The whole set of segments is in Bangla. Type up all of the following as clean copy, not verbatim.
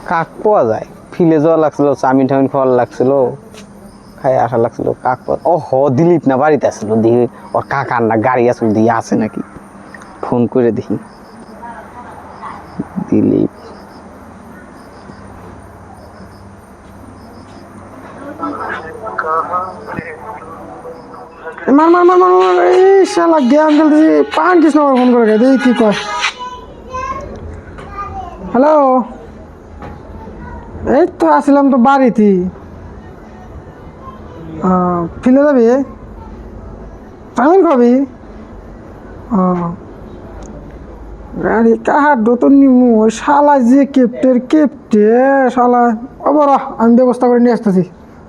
কাক পাওয়া যায় ফিলে যাওয়া লাগছিল চাউমিন টাউমিন খাওয়ার লাগছিল খাই আসা লাগছিল কাক ও হ দিলীপ না বাড়িতে আসলো দেখি ওর কাকার না গাড়ি আসলো দিয়ে আছে নাকি ফোন করে দেখি দিলীপ মার মার মার মার মার এই শালা গেম খেলতেছি পান কৃষ্ণ ফোন করে দেখি কি কয় হ্যালো এই তো আসলাম তো বাড়িতে ফিরে যাবি চাউমিন খাবি গাড়ি কাহার দোতন নিমু ওই শালা যে কেপটে শালা অবর আমি ব্যবস্থা করে নিয়ে আসতেছি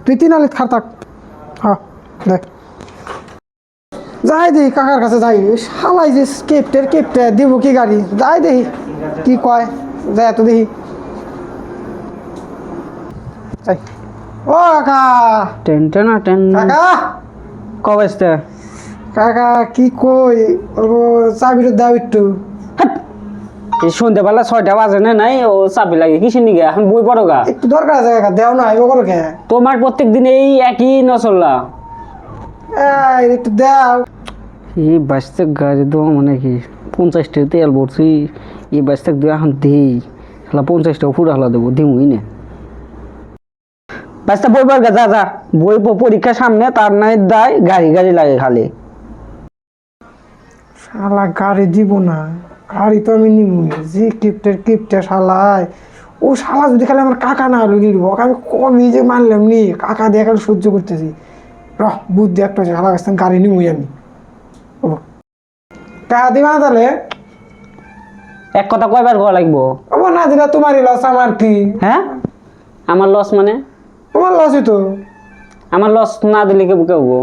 তুই 3 আলিত খার থাক হ্যাঁ দেখ যাই দেখি কাকার কাছে যাই শালাই যে কেপটে দিব কি গাড়ি যাই দেখি কি কয় যাই এত দেখি যাই ও কাকা টেনটেন কাকা কবে আসতে কাকা কি কই ও চাবিটা দাও একটু এই সন্ধ্যাবেলা 6টা বাজে না নাই ও চাবি লাগে কিসের নিগে এখন বই পড়ো গা একটু দরকার আছে কাকা দেও না এবার করো কে তোমার প্রত্যেক দিন এই একই নচললা এই একটু দাও এই বাসতে গাড়ি দেওয়া মানে কি 50 টাকা তেল ভরছি এই বাসতে দিয়ে এখন দেই হলা 50 টাকা পুরা হলা দেবো দিমুই না বাসটা বই পড় গা যা যা বই পরীক্ষা সামনে তার নাই দায় গাড়ি লাগে খালি শালা গাড়ি দিব না গাড়ি তো আমি নিব যে কিপটে শালায় ও শালা যদি খালি আমার কাকা না হলো নিব আমি কমই যে মানলাম নি কাকা দিয়ে খালি সহ্য করতেছি রহ বুদ্ধি একটা হচ্ছে শালা কাছ থেকে গাড়ি নিবই আমি ও টাকা দিবা না তাহলে এক কথা কয়বার করা লাগবো ও না দিলা তোমারই লস আমার কি হ্যাঁ আমার লস মানে তোমার লসই তো আমার লস না দিলে কেউ হবো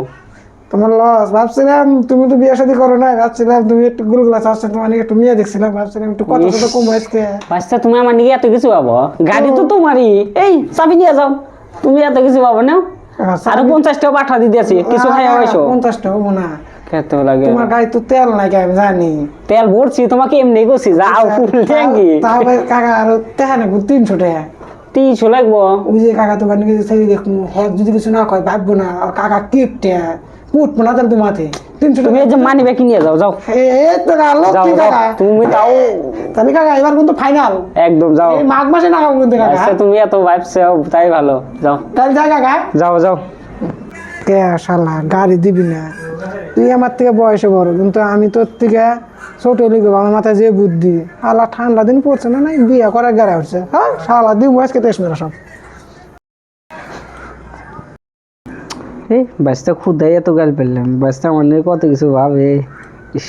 তোমার লস ভাবছিলাম তুমি তো বিয়ে শাদী করো না ভাবছিলাম তুমি একটু গুলগুলা চাচ্ছে তোমার একটু মেয়ে দেখছিলাম ভাবছিলাম একটু কথা কথা কম আজকে বাচ্চা তুমি আমার নিয়ে এত কিছু পাবো গাড়ি তো তোমারই এই চাবি নিয়ে যাও তুমি এত কিছু পাবো না আরো 50 টাকা পাঠা দিতে আছি কিছু খাইয়া হয়েছো 50 টাকা হবো না কত লাগে তোমার গাড়ি তো তেল নাই আমি জানি তেল ভরছি তোমাকে এমনি করছি যাও ফুল ট্যাঙ্কি তাও কাকা আর তেহা না 300 টাকা 300 লাগবো ওই যে কাকা তোমার নিয়ে সেই দেখুন হ্যাঁ যদি কিছু না কয় ভাববো না আর কাকা কিপটে উঠবো না তাহলে তোমাতে 300 তুমি টাকা এই যে মানি ব্যাগ নিয়ে যাও যাও এই তো গালো যাও কি যাও, কাকা তুমি যাও তাহলে কাকা এবার কিন্তু ফাইনাল একদম যাও এই মাঘ মাসে না খাবো কিন্তু কাকা আচ্ছা তুমি এত ভাবছো তাই ভালো যাও তাহলে যা কাকা যাও কে শালা গাড়ি দিবি না তুই আমার থেকে বয়সে বড় কিন্তু আমি তোর থেকে ছোট লিখবো আমার মাথায় যে বুদ্ধি শালা ঠান্ডা দিন পড়ছে না নাই বিয়ে করার গাড়ি উঠছে হ্যাঁ শালা দিব আজকে তেস মেরা সব এই বাসটা খুদাই এত গাল পেলাম বাসটা আমার নিয়ে কত কিছু ভাবে ইস